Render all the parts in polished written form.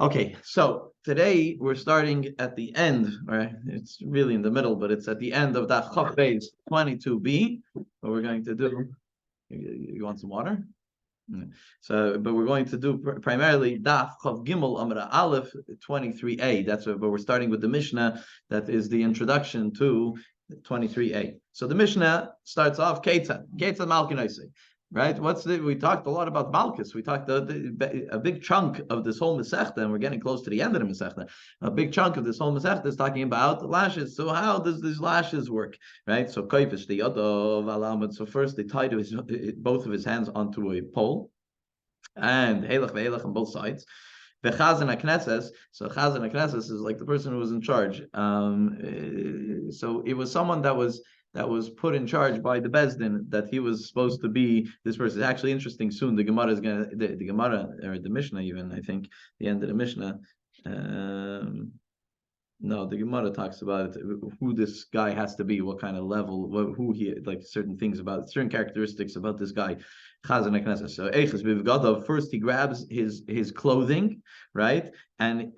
Okay, so today we're starting at the end, right? It's really in the middle, but it's at the end of that Chaf Beis 22b. What we're going to do, you want some water? So, but we're going to do primarily Daf Chav Gimel Amra Aleph 23a. But we're starting with the Mishnah that is the introduction to 23a. So the Mishnah starts off Ketzad Malkinaisi. Right? We talked a lot about Malchus. We talked a big chunk of this whole Masechta, and we're getting close to the end of the Masechta. A big chunk of this whole Masechta is talking about lashes. So how does these lashes work? Right? So Koifish the Yodov Alamad. So first they tied both of his hands onto a pole, and Helach ve'elach on both sides. V'chazan HaKnesses, so Chazan HaKnesses is like the person who was in charge. So it was someone that was put in charge by the Bezdin, that he was supposed to be this person. It's actually interesting. Soon the Gemara is gonna the Gemara, or the Mishnah, even I think the end of the Mishnah. No, the Gemara talks about it, who this guy has to be, what kind of level, who he, like certain things about, certain characteristics about this guy. So first he grabs his clothing, right, and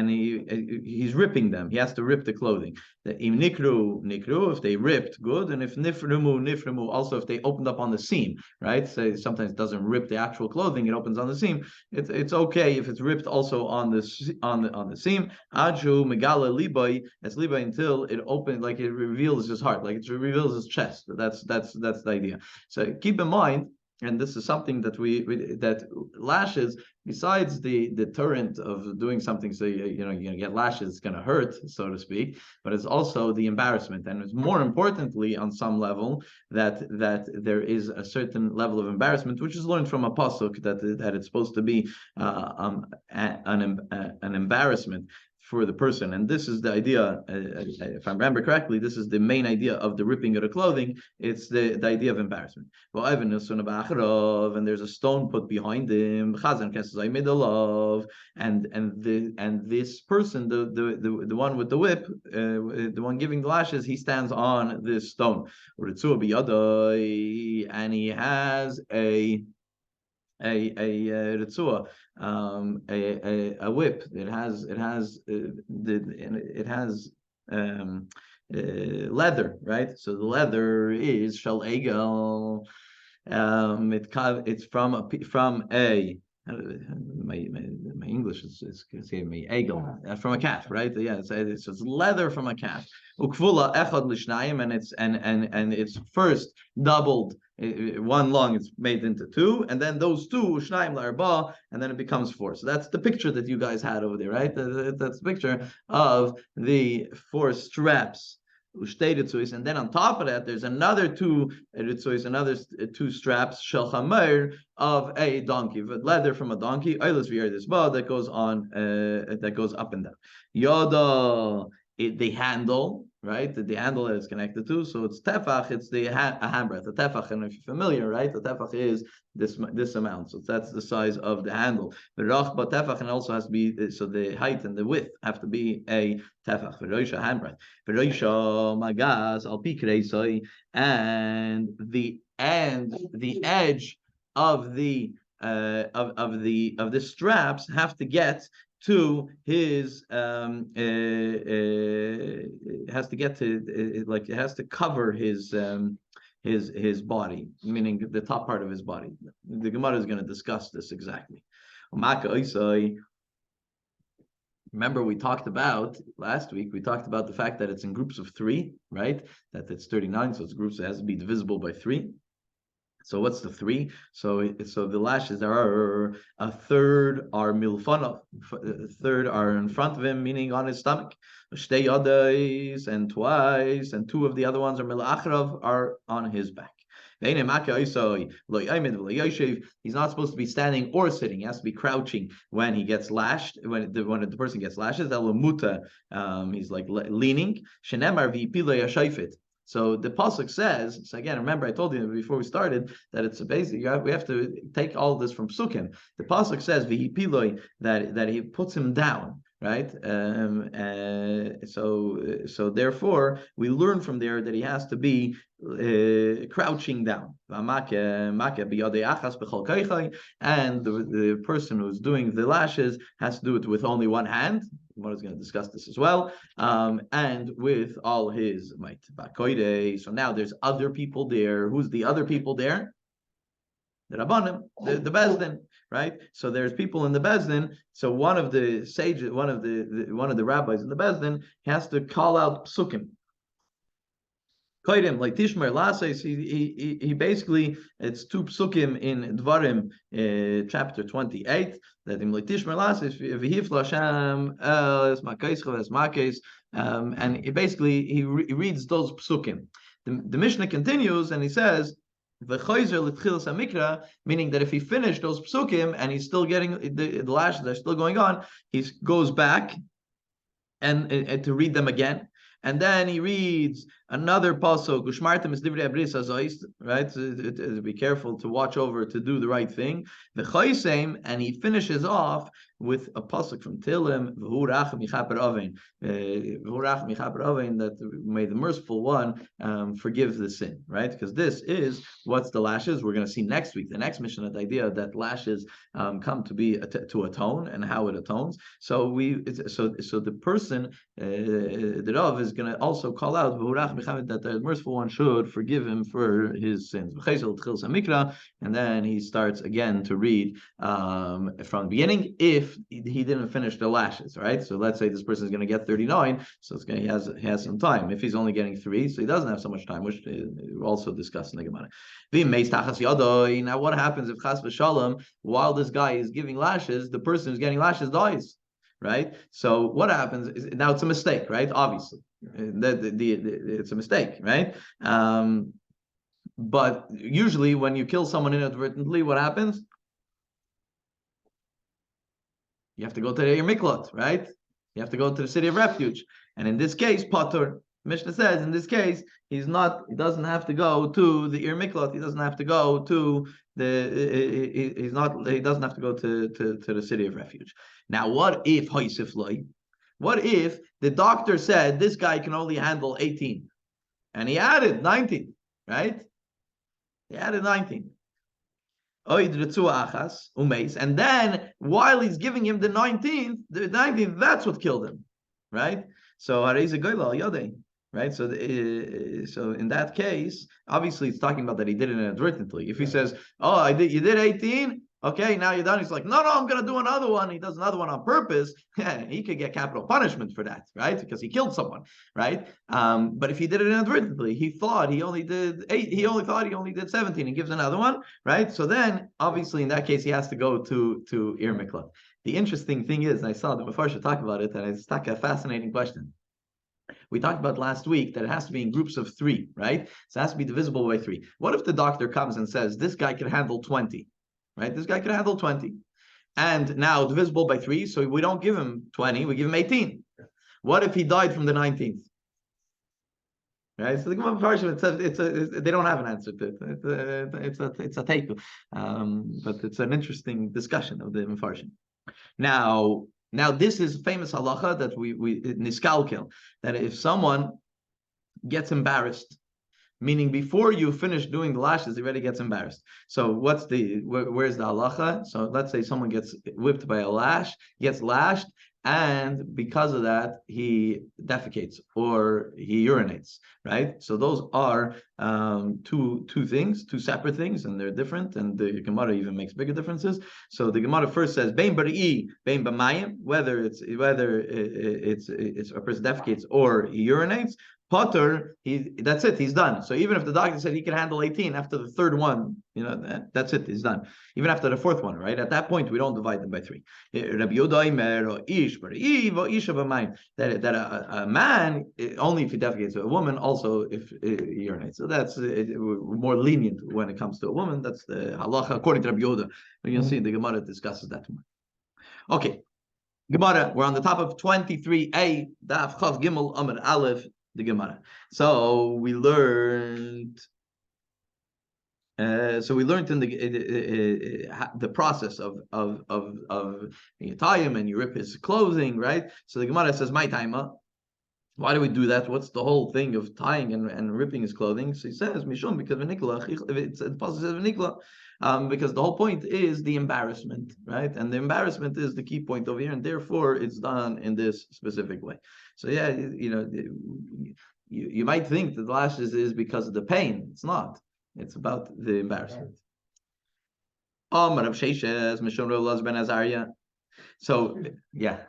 he's ripping them. He has to rip the clothing. If nikru, if they ripped, good, and if nifrumu, also if they opened up on the seam, right. So sometimes it doesn't rip the actual clothing; it opens on the seam. It's okay if it's ripped also on the seam. Achu megala liboy, it's liboy until it opens, like it reveals his heart, like it reveals his chest. That's the idea. So keep in mind. And this is something that that lashes, besides the deterrent of doing something, so you're gonna get lashes, it's gonna hurt, so to speak, but it's also the embarrassment, and it's more importantly on some level that there is a certain level of embarrassment, which is learned from a pasuk that it's supposed to be an embarrassment for the person. And this is the idea, if I remember correctly, this is the main idea of the ripping of the clothing. It's the idea of embarrassment. Well, and there's a stone put behind him, and this person, the one with the whip, the one giving the lashes, he stands on this stone, and he has a ritzua, a whip. It has leather, right? So the leather is shel egel. It's from a my English is giving me egel, from a calf, right? Yeah, it's leather from a calf. Ukvula echad lishnayim, and it's first doubled. One lung is made into two, and then those two shnayim la'arba, and then it becomes four. So that's the picture that you guys had over there, right? That's the picture of the four straps. And then on top of that, there's another two straps shel chamer of a donkey, leather from a donkey. That goes on, that goes up and down. Yada, the handle, right? The handle that it's connected to. So it's tefach. It's the handbreadth. The tefach, and if you're familiar, right? The tefach is this amount. So that's the size of the handle. The rachba tefach, and also has to be, so the height and the width have to be a tefach. V'roisha handbreadth. V'roisha magaz al pikreisai, and the edge of the straps have to get to his has to get to, like, it has to cover his body, meaning the top part of his body. The Gemara is going to discuss this exactly. Remember, we talked about last week, the fact that it's in groups of three, right? That it's 39, so it's groups that has to be divisible by three. So what's the three? So the lashes are a third are milfanov, a third are in front of him, meaning on his stomach. And twice, and two of the other ones are milachrav, are on his back. He's not supposed to be standing or sitting. He has to be crouching when he gets lashed. When the person gets lashes, he's like leaning. So the pasuk says. So again, remember I told you before we started that it's a basic. We have to take all this from psukim. The pasuk says v'hipiloi, that he puts him down. right? So therefore, we learn from there that he has to be crouching down. And the person who's doing the lashes has to do it with only one hand. Gemara is going to discuss this as well, and with all his might. So now there's other people there. Who's the other people there? The Rabbanim, the Bezdin, right? So there's people in the Bezdin. So one of the sages, one of the rabbis in the Bezdin has to call out psukim. Koidim, like Tishmer Lases, he basically, it's two psukim in Dvarim, chapter 28, that in like Tishmer Lases, V'hif Lashem, es Makkos, es Makkos, and he reads those psukim. The Mishnah continues and he says, meaning that if he finished those psukim and he's still getting the lashes are still going on, he goes back and to read them again. And then he reads another pasuk, right? To be careful to watch over to do the right thing. And he finishes off with a pasuk from Tilim, that may the merciful one forgive the sin, right? Because this is what's the lashes. We're going to see next week, the next mission, the idea that lashes come to be to atone and how it atones. So the person, the Rav is going to also call out that the merciful one should forgive him for his sins. And then he starts again to read from the beginning if he didn't finish the lashes, right? So let's say this person is going to get 39, so he has some time. If he's only getting 3, so he doesn't have so much time, which we also discussed in the Gemara. Now, what happens if chas v'shalom, while this guy is giving lashes, the person who's getting lashes dies, right? So what happens is, now it's a mistake, right? Obviously, it's a mistake, right? But usually when you kill someone inadvertently, what happens? You have to go to the Miklot, right? You have to go to the city of refuge. And in this case, Patur, Mishnah says, in this case, he doesn't have to go to the Ir Miklot, he doesn't have to go to he doesn't have to go to the city of refuge. Now, what if what if the doctor said this guy can only handle 18 and he added 19, right? He added 19. And then while he's giving him the 19th, that's what killed him, right? So right? So in that case, obviously it's talking about that he did it inadvertently. If he says, "Oh, you did 18, okay, now you're done," he's like, "No, I'm going to do another one." He does another one on purpose. He could get capital punishment for that, right? Because he killed someone, right? But if he did it inadvertently, he thought he only did 8. He only thought he only did 17. He gives another one, right? So then, obviously, in that case, he has to go to Ir Miklat. The interesting thing is, and I saw the Mefarsha talk about it, and it's a fascinating question. We talked about last week that it has to be in groups of 3, right? So it has to be divisible by 3. What if the doctor comes and says, this guy can handle 20, right? This guy can handle 20. And now divisible by 3, so we don't give him 20, we give him 18. What if he died from the 19th? Right? So the Gemara Parsha says they don't have an answer to it. It's a take. But it's an interesting discussion of the Mefarshim. Now, this is famous halacha that we niskalkel, that if someone gets embarrassed, meaning before you finish doing the lashes, he already gets embarrassed. So where's the halacha? So let's say someone gets whipped by a lash, gets lashed, and because of that, he defecates or he urinates, right? So those are two things, two separate things, and they're different, and the Gemara even makes bigger differences. So the Gemara first says, Bein bari'i, bein b'mayim, whether it's a person defecates or he urinates, Potter, that's it, he's done. So even if the doctor said he can handle 18 after the third one, that's it, he's done. Even after the fourth one, right? At that point, we don't divide them by 3. That a man, only if he defecates, a woman also if he urinates. So that's more lenient when it comes to a woman. That's the halacha according to Rabbi Yehuda. You'll see the Gemara discusses that tomorrow. Okay, Gemara, we're on the top of 23a, Daf Chav Gimel Amar Aleph. The Gemara. So we learned So we learned in the process of you tie him and you rip his clothing, right? So the Gemara says, "My timer." Why do we do that? What's the whole thing of tying and ripping his clothing? So he says, "Mishum," because it's the pasuk says v'nikla, because the whole point is the embarrassment, right? And the embarrassment is the key point over here, and therefore it's done in this specific way. So yeah, you might think that the lashes is because of the pain. It's not. It's about the embarrassment. So yeah,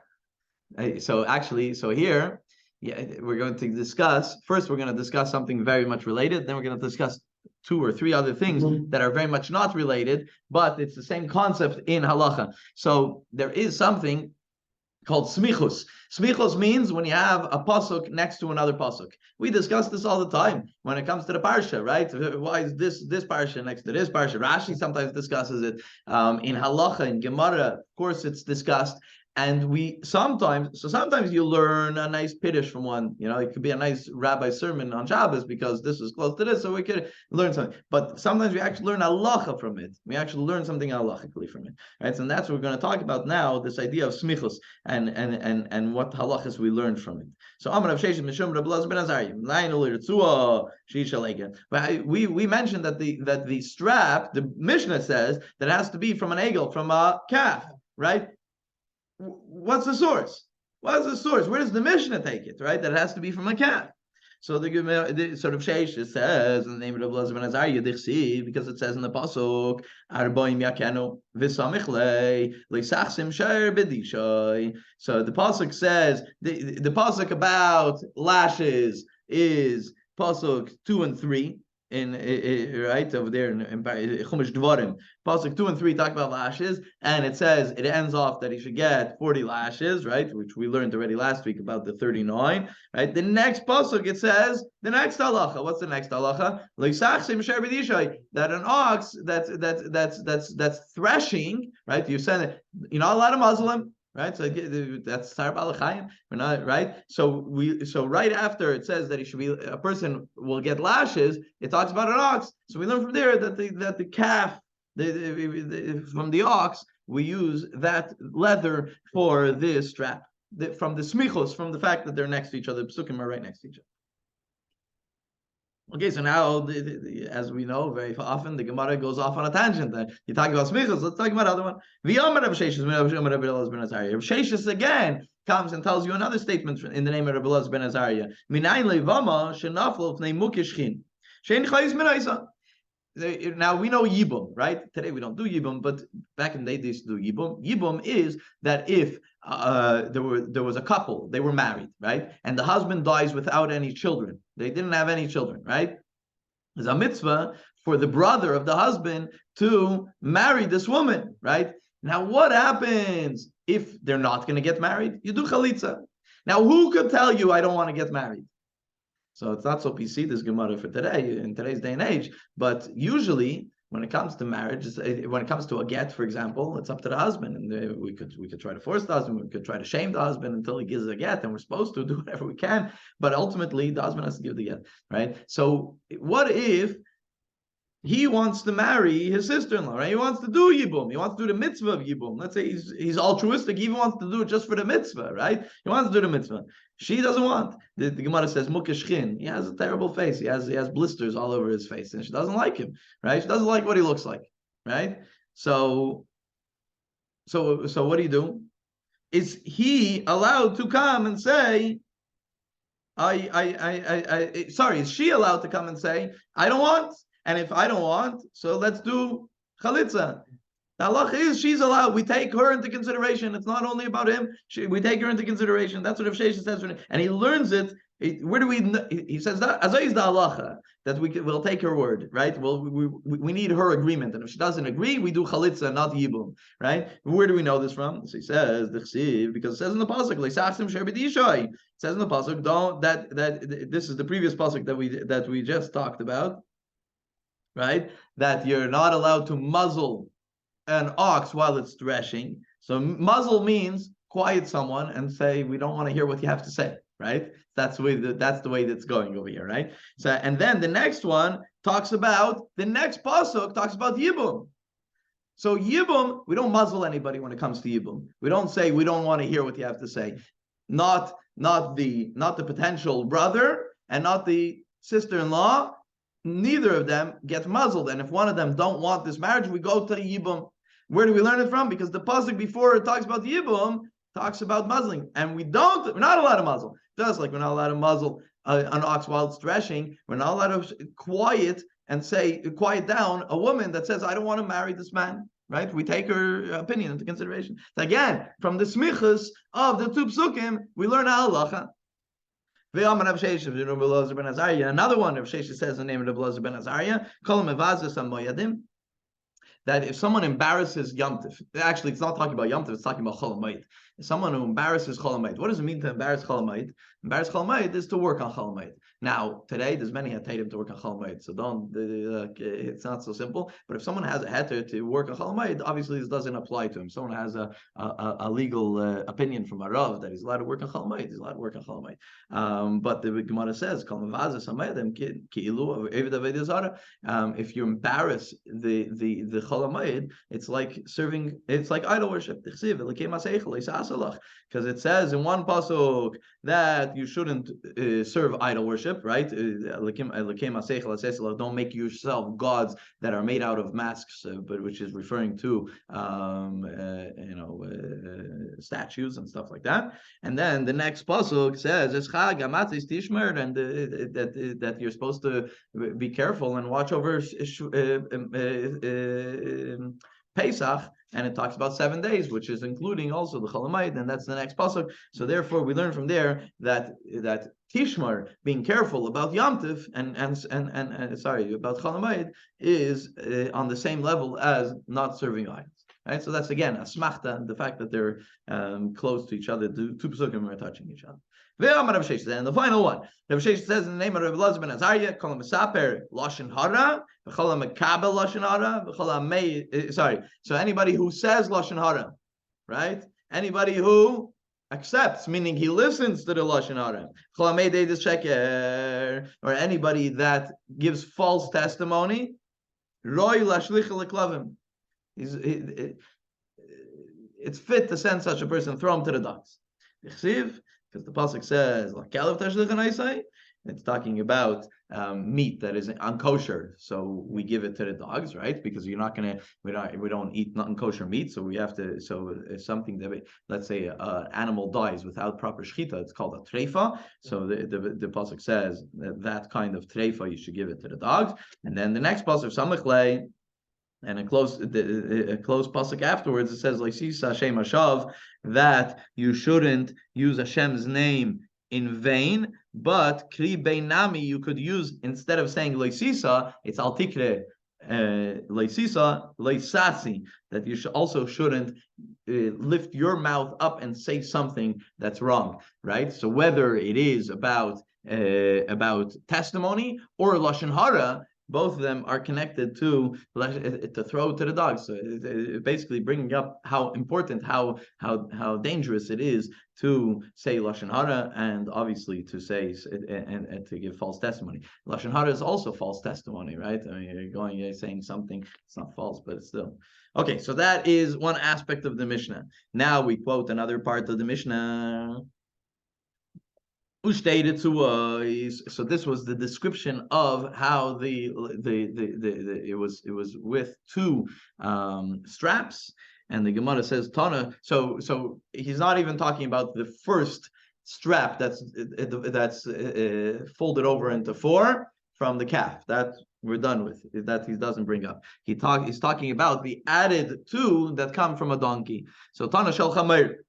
so actually, so here, yeah, we're going to discuss. First, we're going to discuss something very much related. Then we're going to discuss 2 or 3 other things that are very much not related, but it's the same concept in halacha. So there is something called smichus. Smichus means when you have a pasuk next to another pasuk. We discuss this all the time when it comes to the parsha, right? Why is this parsha next to this parsha? Rashi sometimes discusses it. In halacha, in Gemara, of course, it's discussed. And sometimes you learn a nice piddush from one. It could be a nice rabbi sermon on Shabbos because this is close to this, so we could learn something. But sometimes we actually learn halacha from it. We actually learn something halachically from it, right? So that's what we're going to talk about now. This idea of smichus and what halachas we learn from it. So Amar Rav Sheshes Mishum Rav Elazar ben Azariah. We mentioned that the strap, the Mishnah says that it has to be from an egel, from a calf, right? What's the source? Where does the Mishnah take it, right? That it has to be from a calf. So the sort of Sheish says in the name of Rabbi Elazar ben Azariah, because it says in the pasuk, Arboim yakenu v'samichlei leisachsim shar b'dishay. So the pasuk says the pasuk about lashes is pasuk 2 and 3. Right over there in Chumash Dvarim, pasuk 2 and 3 talk about lashes, and it says it ends off that he should get 40 lashes, right? Which we learned already last week about the 39, right? The next pasuk it says the next halacha. What's the next halacha? That an ox that's threshing, right? You said you're not allowed to muzzle him. Right, so that's Tzar Balachayim. We're not right. So right after it says that a person will get lashes. It talks about an ox. So we learn from there that the calf, from the ox, we use that leather for this strap. From the smichos, from the fact that they're next to each other, the psukim are right next to each other. Okay, so now, as we know, very often the Gemara goes off on a tangent. You talk about smichos, let's talk about other one. Rav Sheshes again comes and tells you another statement in the name of Rabbi Elazar ben Azariah. Now we know Yibum, right? Today we don't do Yibum, but back in the day they used to do Yibum. Yibum is that if there was a couple, they were married, right? And the husband dies without any children. They didn't have any children, right? There's a mitzvah for the brother of the husband to marry this woman, right? Now what happens if they're not going to get married? You do chalitza. Now who could tell you I don't want to get married? So it's not so PC, this Gemara for today, in today's day and age. But usually, when it comes to marriage, when it comes to a get, for example, it's up to the husband. And we could try to force the husband, we could try to shame the husband until he gives a get, and we're supposed to do whatever we can. But ultimately, the husband has to give the get, right? So what if he wants to marry his sister-in-law, right? He wants to do Yibum. He wants to do the mitzvah of Yibum. Let's say he's altruistic. He even wants to do it just for the mitzvah, right? He wants to do the mitzvah. She doesn't want. The Gemara says, Mukashchin. He has a terrible face. He has blisters all over his face, and she doesn't like him, right? She doesn't like what he looks like, right? So what do you do? Is he allowed to come and say, is she allowed to come and say, I don't want? And if I don't want, so let's do chalitza. The halacha is she's allowed. We take her into consideration. It's not only about him. We take her into consideration. That's what Rav Sheshes says. And he learns it. Where do we? He says that as is the halacha that we'll take her word, right? Well, we need her agreement, and if she doesn't agree, we do chalitza, not yibum, right? Where do we know this from? So he says because it says in the pasuk, it says in the pasuk, don't that this is the previous pasuk that we just talked about. Right? That you're not allowed to muzzle an ox while it's threshing. So muzzle means quiet someone and say, we don't want to hear what you have to say, right? That's the way that's going over here, right? So, and then the next one talks about the next pasuk talks about Yibum. So Yibum, we don't muzzle anybody when it comes to Yibum. We don't say we don't want to hear what you have to say. Not the potential brother and not the sister-in-law. Neither of them gets muzzled. And if one of them don't want this marriage, we go to Yibum. Where do we learn it from? Because the pasuk before it talks about Yibum talks about muzzling, and we're not allowed to muzzle. Just like we're not allowed to muzzle an ox while it's threshing, we're not allowed to quiet down a woman that says, I don't want to marry this man, right? We take her opinion into consideration. So again, from the smichus of the two psukim, we learn halacha. Another one, Rav Sheshes says the name of the Blazer ben Azariah, that if someone embarrasses Yom Tov, actually it's not talking about Yom Tov, it's talking about Chol Hamoed. Someone who embarrasses Chol Hamoed. What does it mean to embarrass Chol Hamoed? Embarrass Chol Hamoed is to work on Chol Hamoed. Now, today there's many hatarim to work on Chol Hamoed, so it's not so simple. But if someone has a heter to work on Chol Hamoed, obviously this doesn't apply to him. Someone has a legal opinion from a Rav that he's allowed to work on Chol Hamoed, he's allowed to work on Chol Hamoed. But the Gemara says, if you embarrass the Chol Hamoed, it's like idol worship. Because it says in one pasuk that you shouldn't serve idol worship, right? Don't make yourself gods that are made out of masks, but which is referring to statues and stuff like that. And then the next pasuk says and that you're supposed to be careful and watch over Pesach, and it talks about 7 days, which is including also the Chol Hamoed, and that's the next pasuk. So therefore, we learn from there that Tishmar, being careful about Yom Tov and about Chol Hamoed, is on the same level as not serving idols. Right? So that's again a smachta, the fact that they're close to each other. Two psukim are touching each other. And the final one, Rav Sheshes says in the name of Rav Blazer ben Azariah, Kol Mesaper Lashon Hara, V'chol Mekabel Lashon Hara, V'chol sorry. So anybody who says Lashon Hara, right? Anybody who accepts, meaning he listens to the Lashon Hara, V'chol Hamei Deidas Sheker, or anybody that gives false testimony, Roy Lashlicha Leklavim. It's fit to send such a person, throw him to the dogs. Because the pasuk says, it's talking about meat that is unkosher, so we give it to the dogs, right? Because we don't eat non-kosher meat, so we have to. So if something that, let's say, an animal dies without proper shechita, it's called a treifa. So the pasuk says that kind of treifa you should give it to the dogs, and then the next pasuk samichlei. And a close pasuk afterwards, it says, "Leisisa Hashem Hashav," that you shouldn't use Hashem's name in vain. But Kri Beinami, you could use, instead of saying Leisisa, it's Al Tikre Leisisa Leisasi, that you shouldn't lift your mouth up and say something that's wrong, right? So whether it is about testimony or Lashon Hara, both of them are connected to throw to the dogs. So basically bringing up how important, how dangerous it is to say Lashon Hara, and obviously to say and to give false testimony. Lashon Hara is also false testimony, right? I mean, you're saying something, it's not false, but it's still. Okay, so that is one aspect of the Mishnah. Now we quote another part of the Mishnah. So this was the description of how it was with two straps, and the Gemara says Tana. So he's not even talking about the first strap that's folded over into four from the calf. That we're done with. That he doesn't bring up. He's talking about the added two that come from a donkey. So Tana Shel Chamer.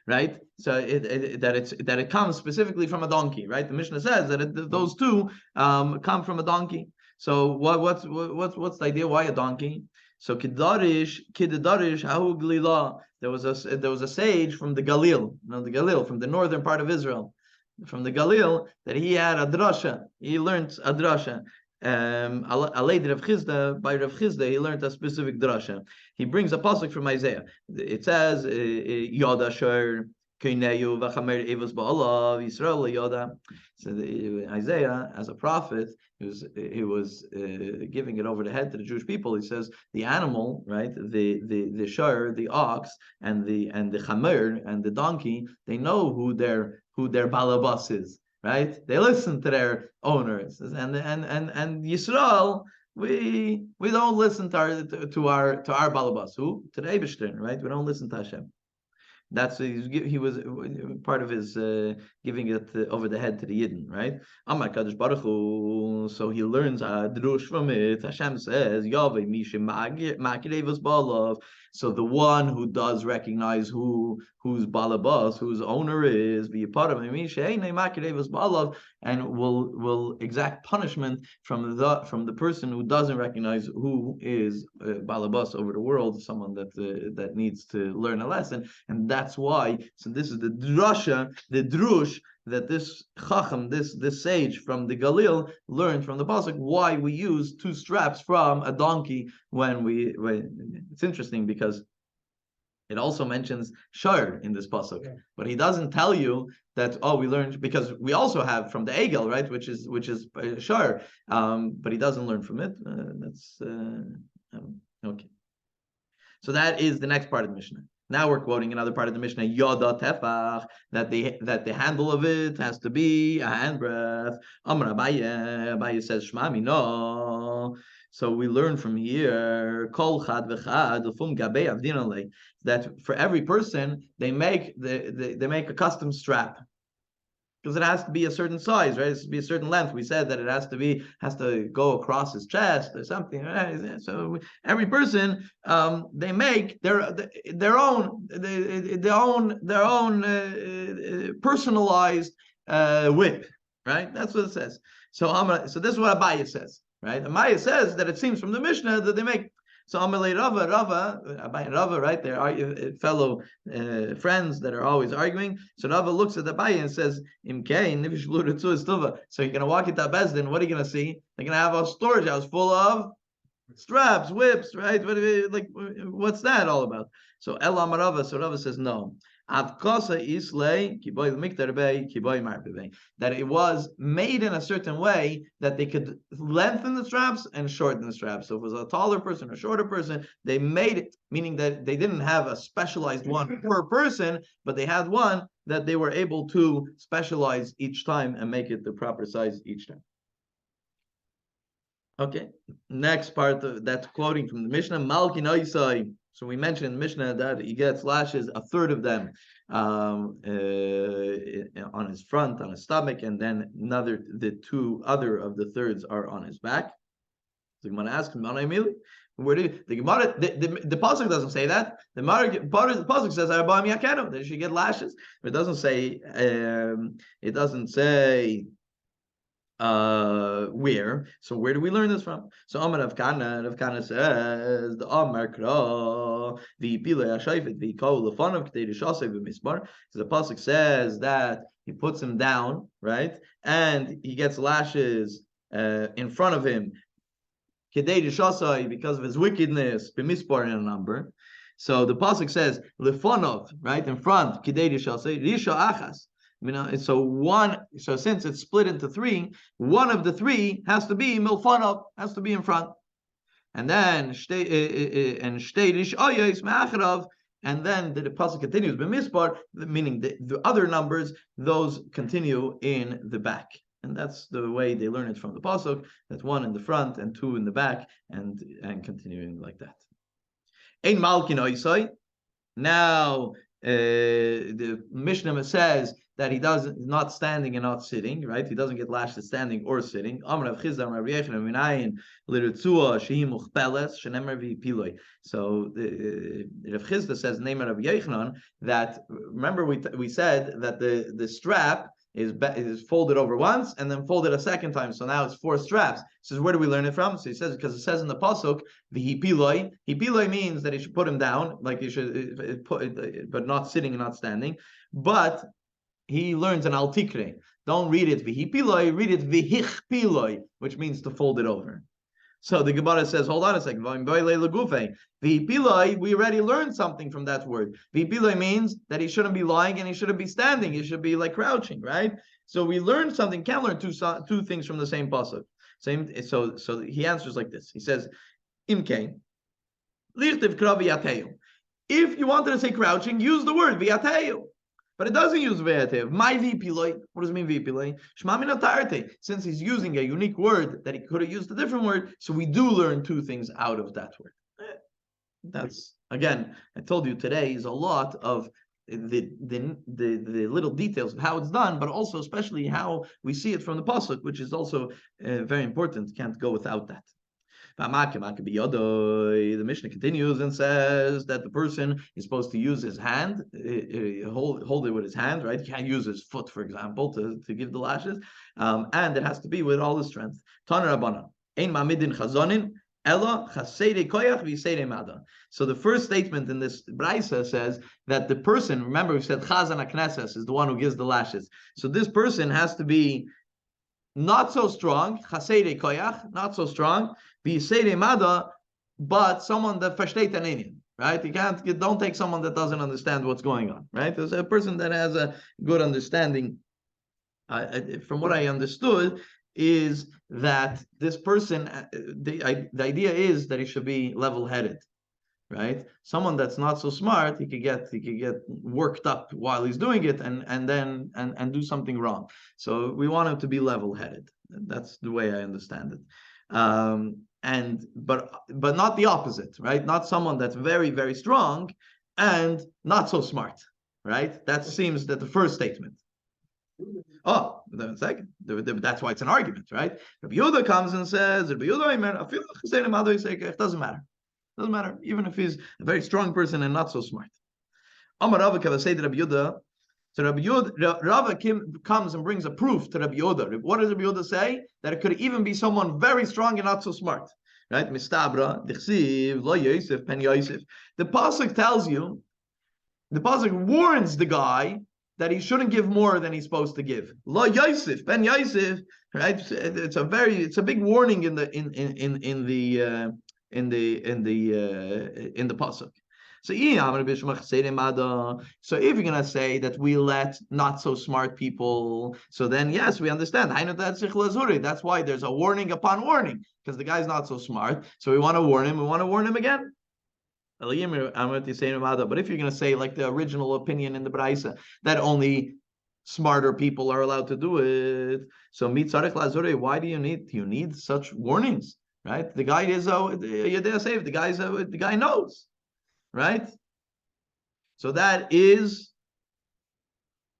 Right, so it comes specifically from a donkey, right? The Mishnah says that those two come from a donkey. So what's the idea? Why a donkey? So Kidarish Hahu Glila. There was a sage from the Galil, from the northern part of Israel, from the Galil, that he had a drasha. He learned a drasha. By Rav Chizda, he learned a specific drasha. He brings a pasuk from Isaiah. It says, Yod Asher Isaiah, as a prophet, he was giving it over the head to the Jewish people. He says the animal, right, the shur, the ox, and the chamer and the donkey, they know who their balabas is, right? They listen to their owners, and Yisrael. We don't listen to our balabas. Who? To the Eibishter, right? We don't listen to Hashem. That's he was part of his giving it over the head to the Yidden, right? Amar Kadosh Baruch Hu, so he learns a drush from it. Hashem says, Yahweh Mishim Makirevus Balav. So the one who does recognize whose balabas, whose owner is, and will exact punishment from the person who doesn't recognize who is balabas over the world, someone that needs to learn a lesson, and that's why. So this is the drasha, the drush that this chacham, this sage from the Galil learned from the pasuk why we use 2 straps from a donkey when it's interesting because it also mentions shar in this pasuk, but he doesn't tell you that we learned because we also have from the egel, right, which is shar, but he doesn't learn from it. That's okay. So that is the next part of the Mishnah. Now we're quoting another part of the Mishnah, Yoda Tefach, that the handle of it has to be a handbreadth. Amar Abaye says, Shmami, no. So we learn from here, Kol Chad V'Chad, L'fum Gabei Avdinale, that for every person, they make a custom strap. Because it has to be a certain size, right? It has to be a certain length. We said that it has to go across his chest or something, right? So every person, they make their own personalized whip, right? That's what it says. So this is what Abaye says, right? Abaye says that it seems from the Mishnah that they make. So Amalei Rava, Abaye and Rava, right? They're fellow friends that are always arguing. So Rava looks at Abaye and says, so you're gonna walk into Bezdin, what are you gonna see? They're gonna have a storage house full of straps, whips, right? What's that all about? So Elam Rava, so Rava says no. That it was made in a certain way that they could lengthen the straps and shorten the straps. So if it was a taller person or a shorter person, they made it, meaning that they didn't have a specialized one per person, but they had one that they were able to specialize each time and make it the proper size each time. Okay, next part that's quoting from the Mishnah, Malki Noisai. So we mentioned in the Mishnah that he gets lashes, a third of them on his front, on his stomach, and then the 2 other of the thirds are on his back. So you want to ask him, where do the Gemara? The pasuk doesn't say that. The pasuk says that they should get lashes. It doesn't say. It doesn't say where. So where do we learn this from? So Amar Rav Kana says the Amar Kra the Pila Ashayfet the Kol Lefanav K'tei Rishasei v'Misbar. So the pasuk says that he puts him down, right, and he gets lashes in front of him K'tei Rishasei because of his wickedness b'Misbar in a number. So the pasuk says Lefanov, right, in front K'tei Rishasei Risha Achas. So since it's split into 3, one of the 3 has to be milfanov, has to be in front, and then and then the pasuk continues b'mispar, meaning the other numbers, those continue in the back, and that's the way they learn it from the pasuk. That's 1 in the front and 2 in the back, and continuing like that. Ein malkin oisai. Now the Mishnah says that he doesn't, not standing and not sitting, right? He doesn't get lashed at standing or sitting. So Rav Chisda says, name Rav Yechanan, that remember we said that the strap is folded over once and then folded a second time. So now it's 4 straps. He says, where do we learn it from? So he says, because it says in the pasuk, the hipiloi. Hipiloi means that he should put him down, like he should put, but not sitting and not standing. But he learns an al tikre. Don't read it vihipiloi, read it vihichpiloi, which means to fold it over. So the Gemara says, hold on a second. V'ipiloi, we already learned something from that word. V'ipiloi means that he shouldn't be lying and he shouldn't be standing. He should be like crouching, right? So we learned something. Can't learn two things from the same pasuk. So he answers like this. He says, Imkein, lichtiv kra v'yateyu. If you wanted to say crouching, use the word v'yateyu. But it doesn't use v'yateyu. My v'piloi. What does it mean v'piloi? Shma min atarte. Since he's using a unique word that he could have used a different word, so we do learn two things out of that word. That's, again, I told you today is a lot of the little details of how it's done, but also especially how we see it from the pasuk, which is also very important. Can't go without that. The Mishnah continues and says that the person is supposed to use his hand, hold it with his hand, right? He can't use his foot, for example, to give the lashes, and it has to be with all his strength. Taner Rabbanan, ein ma'amidin chazonin, ela chaseidei koyach v'yiseidei mada. So the first statement in this brisa says that the person, remember we said chazan hakneses is the one who gives the lashes. So this person has to be not so strong, chaseidei koyach, not so strong, v'yiseidei mada, but someone that versteht an inyan, right? Don't take someone that doesn't understand what's going on, right? There's a person that has a good understanding. From what I understood, is that this person, the idea is that he should be level-headed, right? Someone that's not so smart, he could get worked up while he's doing it and do something wrong. So we want him to be level-headed. That's the way I understand it. But not the opposite, right? Not someone that's very, very strong and not so smart, right? That seems that the first statement. Oh, the second. That's why it's an argument, right? Rabbi Yehuda comes and says, it doesn't matter. Doesn't matter, even if he's a very strong person and not so smart. Amar Rava Kavasei Rabbi Yehuda. So Rava comes and brings a proof to Rabbi Yehuda. What does Rabbi Yehuda say? That it could even be someone very strong and not so smart. Right? Mistabra, Dichsiv, Lo Yosef, Pen Yosef. The pasuk tells you, the pasuk warns the guy that he shouldn't give more than he's supposed to give. Lo Yosef, Ben Yosef, right? It's a big warning in the pasuk. So if you're gonna say that we let not so smart people, so then yes, we understand. That's why there's a warning upon warning, because the guy's not so smart. So we want to warn him. We want to warn him again. But if you're going to say, like the original opinion in the Braisa, that only smarter people are allowed to do it, so why do you need such warnings, right? The guy is the guy knows, right? So that is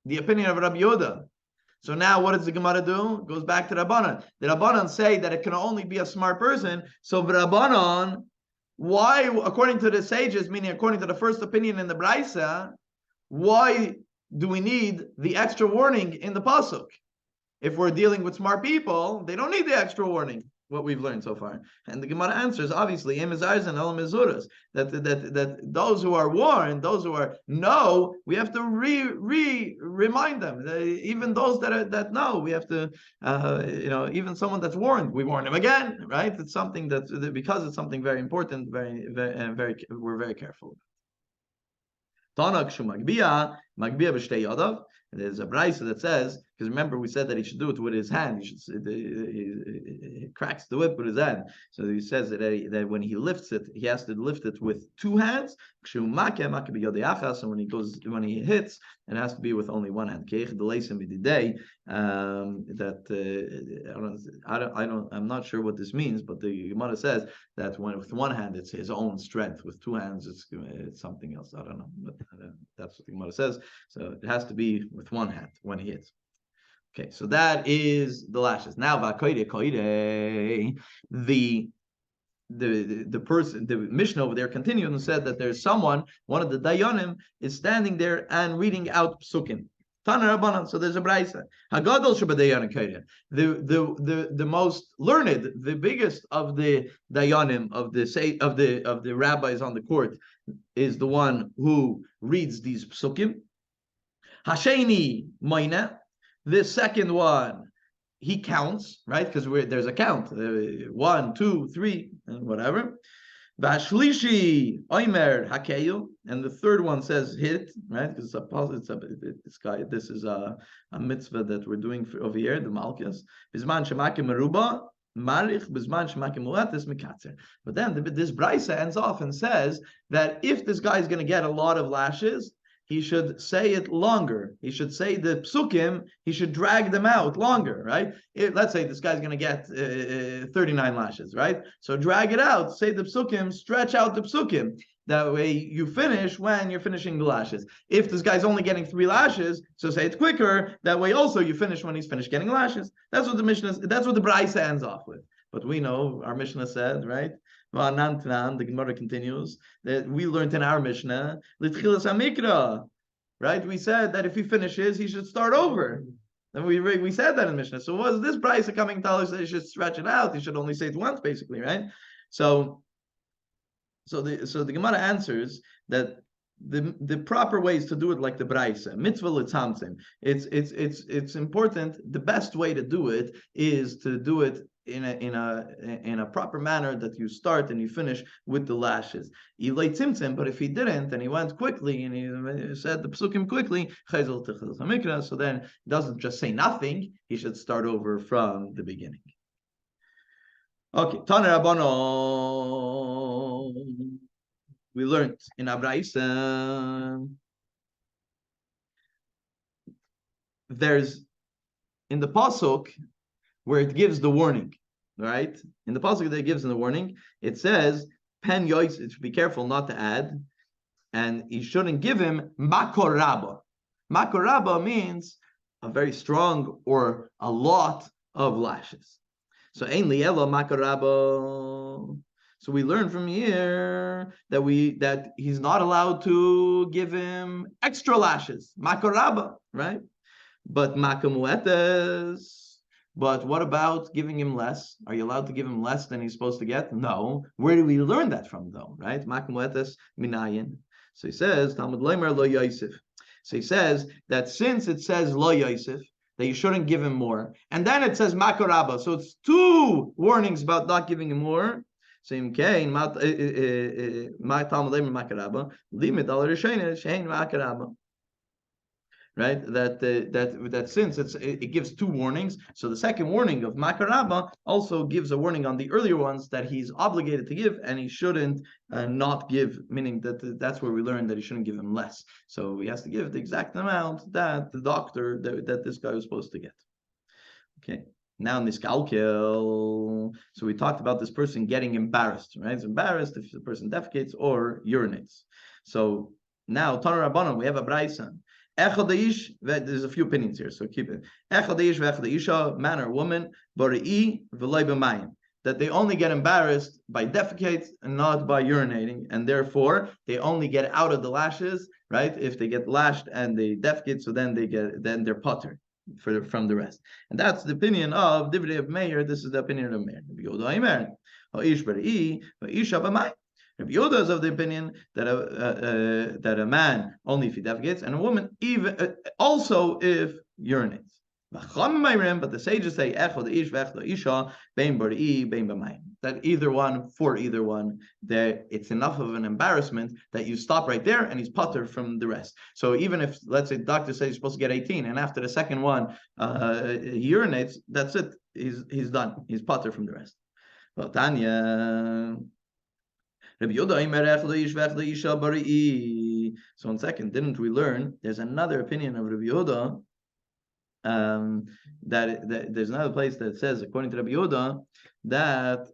the opinion of Rabbi Yehuda. So now what does the Gemara do? It goes back to Rabbanan. The Rabbanan say that it can only be a smart person. So Rabbanan, why, according to the sages, meaning according to the first opinion in the Braisa, why do we need the extra warning in the pasuk? If we're dealing with smart people, they don't need the extra warning. What we've learned so far, and the Gemara answers obviously, that those who are warned, those who know, we have to remind them. Even those that know, we have to, even someone that's warned, we warn them again, right? It's something that because it's something very important, very we're very careful. There's a brisa that says, because remember we said that he should do it with his hand. He cracks the whip with his hand. So he says that when he lifts it, he has to lift it with two hands. And when he hits, it has to be with only one hand. I'm not sure what this means, but the Gemara says that with one hand it's his own strength, with two hands it's something else. I don't know, but that's what the Gemara says. So it has to be with one hand when he hits. Okay, so that is the lashes. Now, the person, the Mishnah over there continued and said that there's someone, one of the Dayanim, is standing there and reading out psukim. Taner Rabbanan. So there's a brisa. Hagadol shebadayanim koyden. The most learned, the biggest of the Dayanim, of the rabbis on the court, is the one who reads these psukim. Hasheni Moina. The second one, he counts, right? Because there's a count, 1, 2, 3, and whatever. Vashlishi Oimer Hakeyu, and the third one says hit, right? Because this is a mitzvah that we're doing over here, the Malchus. Bizman Shemakim Meruba, Marich Bizman Shemakim Muatis Mikatzer. But then this brisa ends off and says that if this guy is going to get a lot of lashes, he should say it longer. He should say the psukim, he should drag them out longer, right? Let's say this guy's going to get 39 lashes, right? So drag it out, say the psukim, stretch out the psukim. That way you finish when you're finishing the lashes. If this guy's only getting 3 lashes, so say it quicker. That way also you finish when he's finished getting lashes. That's what the Brisa ends off with. But we know, our Mishnah said, right? The Gemara continues that we learned in our Mishnah, right? We said that if he finishes, he should start over. And we said that in Mishnah. So was this Brisa coming to tell us that he should stretch it out? He should only say it once, basically, right? So the Gemara answers that the proper way is to do it like the Brisa, mitzvah l'tzamtzim. It's important. The best way to do it is to do it in a proper manner, that you start and you finish with the lashes. But if he didn't and he went quickly and he said the psukim quickly, so then he doesn't just say nothing. He should start over from the beginning. Okay, Tana Rabbano. We learned in Abraisa. There's in the pasuk where it gives the warning, right? In the pasuk that it gives in the warning, it says pen yois. It should be careful not to add, and you shouldn't give him makoraba. Makoraba means a very strong or a lot of lashes. So ein lielo makarabo. So we learn from here that he's not allowed to give him extra lashes, makaraba, right? But makamuetes. But what about giving him less? Are you allowed to give him less than he's supposed to get? No. Where do we learn that from, though? Right? Makamuetes minayin. So he says Talmud Leimer lo Yosef. So he says that since it says lo Yosef, that you shouldn't give him more. And then it says makaraba. So it's 2 warnings about not giving him more. Same Kain, my Talmud Leimer makaraba, limit al Rishonim shein makaraba. Right? That since it gives 2 warnings, so the second warning of makaraba also gives a warning on the earlier ones that he's obligated to give, and he shouldn't not give, meaning that's where we learn that he shouldn't give him less. So he has to give the exact amount that the doctor that this guy was supposed to get. Okay. Now niskalkel. So we talked about this person getting embarrassed, right? He's embarrassed if the person defecates or urinates. So now Tana Rabbanan, we have a braysa. There's a few opinions here, so keep it. Man or woman, that they only get embarrassed by defecates and not by urinating, and therefore they only get out of the lashes, right? If they get lashed and they defecate, so then they're potter from the rest. And that's the opinion of Divrei of Meir. This is the opinion of Meir. Rabbi Yehuda is of the opinion that a man only if he defecates, and a woman even also if urinates. But the sages say that either one, for either one, that it's enough of an embarrassment that you stop right there and he's potter from the rest. So even if, let's say, the doctor says you're supposed to get 18, and after the second one he urinates, that's it. He's done. He's potter from the rest. Well, Tanya. So 1 second, didn't we learn? There's another opinion of Rabbi Yehuda. That there's another place that says, according to Rabbi Yehuda, that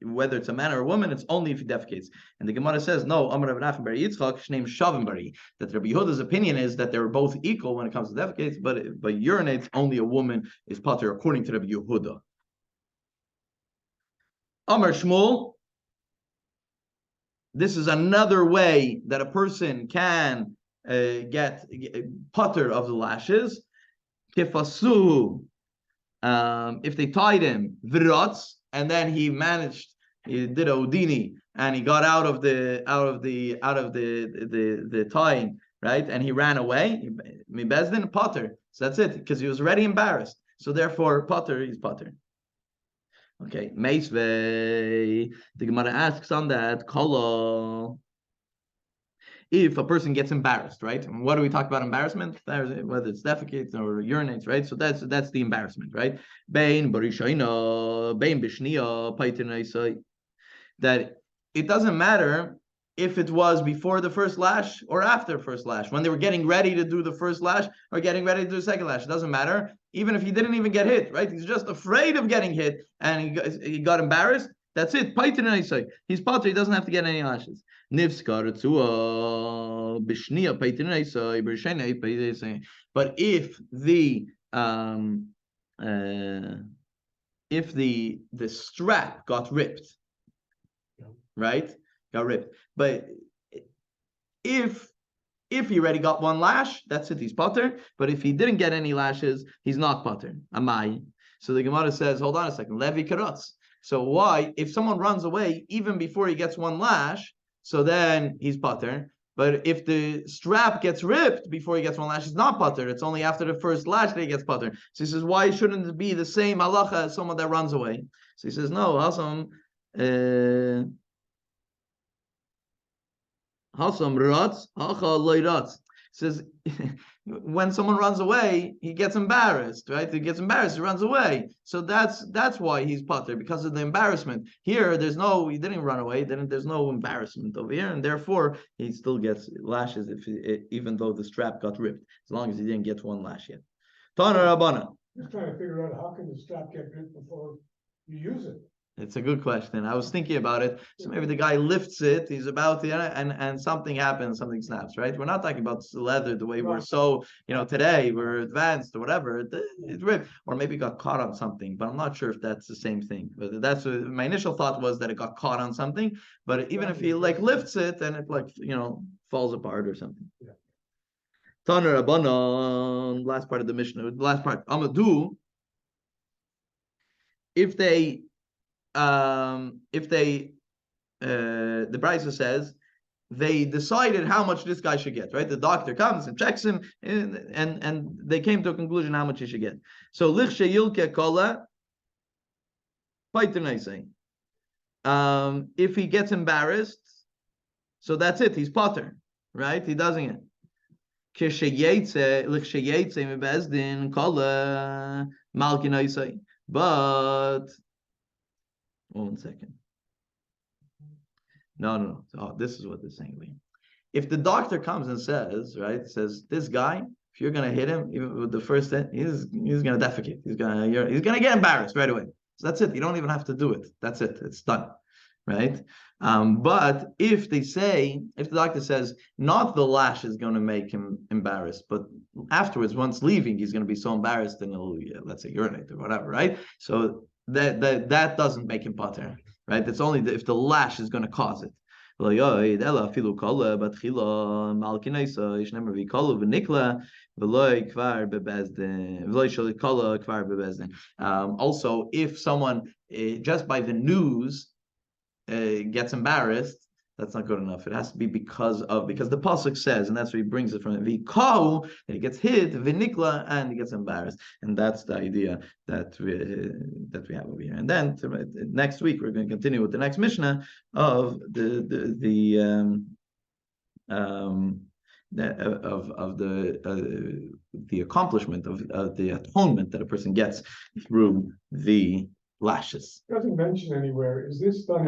whether it's a man or a woman, it's only if he defecates. And the Gemara says, no, Amar Rav Nachman bar Yitzchak shneim shavim bari. That Rabbi Yehuda's opinion is that they're both equal when it comes to defecates, but urinates, only a woman is potter, according to Rabbi Yehuda. Amar Shmuel, this is another way that a person can get potter of the lashes. Kifasu, if they tied him v'rotz, and then he did a udini, and he got out of the tying, right? And he ran away. Bezdin Potter. So that's it, because he was already embarrassed. So therefore, Potter, he's Potter. Okay, Meisvei. The Gemara asks on that, Kolo. If a person gets embarrassed, right? And what do we talk about embarrassment? Whether it's defecates or urinates, right? So that's the embarrassment, right? Bein Barishaina, Bein Bishnia, Paitin. That it doesn't matter if it was before the first lash or after first lash, when they were getting ready to do the first lash or getting ready to do the second lash. It doesn't matter, even if he didn't even get hit, right? He's just afraid of getting hit and he got embarrassed. That's it. He's potter. He doesn't have to get any lashes. But if the strap got ripped, right? Got ripped. But if he already got one lash, that's it, he's potter. But if he didn't get any lashes, he's not potter. Amai. So the Gemara says, hold on a second, Levi Karotz. So why, if someone runs away even before he gets one lash, so then he's potter. But if the strap gets ripped before he gets one lash, it's not potter. It's only after the first lash that he gets potter. So he says, why shouldn't it be the same halacha as someone that runs away? So he says, no, Hasam Rotz, Hacha Loy Rotz. Says when someone runs away, he gets embarrassed, right? He gets embarrassed, he runs away. So that's why he's potter, because of the embarrassment. Here, he didn't run away, there's no embarrassment over here, and therefore he still gets lashes even though the strap got ripped, as long as he didn't get one lash yet. Tana Rabbana. Just trying to figure out how can the strap get ripped before you use it. It's a good question. I was thinking about it. So maybe the guy lifts it, he's about to, and something happens, something snaps, right? We're not talking about leather the way we're so, today we're advanced or whatever. It ripped, or maybe got caught on something, but I'm not sure if that's the same thing. But that's my initial thought was that it got caught on something. But even if he lifts it, then it falls apart or something. Yeah. Taner Rabbanon, last part of the Mishnah, last part. Amadu, if the Brisa says they decided how much this guy should get, right? The doctor comes and checks him, and they came to a conclusion how much he should get. So lichshe yilke kola, if he gets embarrassed, so that's it. He's potter, right? He doesn't get. But 1 second. No. Oh, this is what they're saying. If the doctor comes and says, right, this guy, if you're gonna hit him, even with the first hit, he's gonna defecate. He's gonna get embarrassed right away. So that's it. You don't even have to do it. That's it. It's done, right? But if the doctor says not the lash is going to make him embarrassed, but afterwards, once leaving, he's going to be so embarrassed and he'll, let's say, urinate or whatever, right? So that doesn't make him potter, right? It's only if the lash is going to cause it. Also, if someone just by the news gets embarrassed, that's not good enough. It has to be because the pasuk says, and that's where he brings it from. V'kahu, that he gets hit, v'nikla, and he gets embarrassed, and that's the idea that we have over here. And then next week we're going to continue with the next Mishnah of the accomplishment of the atonement that a person gets through the lashes. It doesn't mention anywhere. Is this done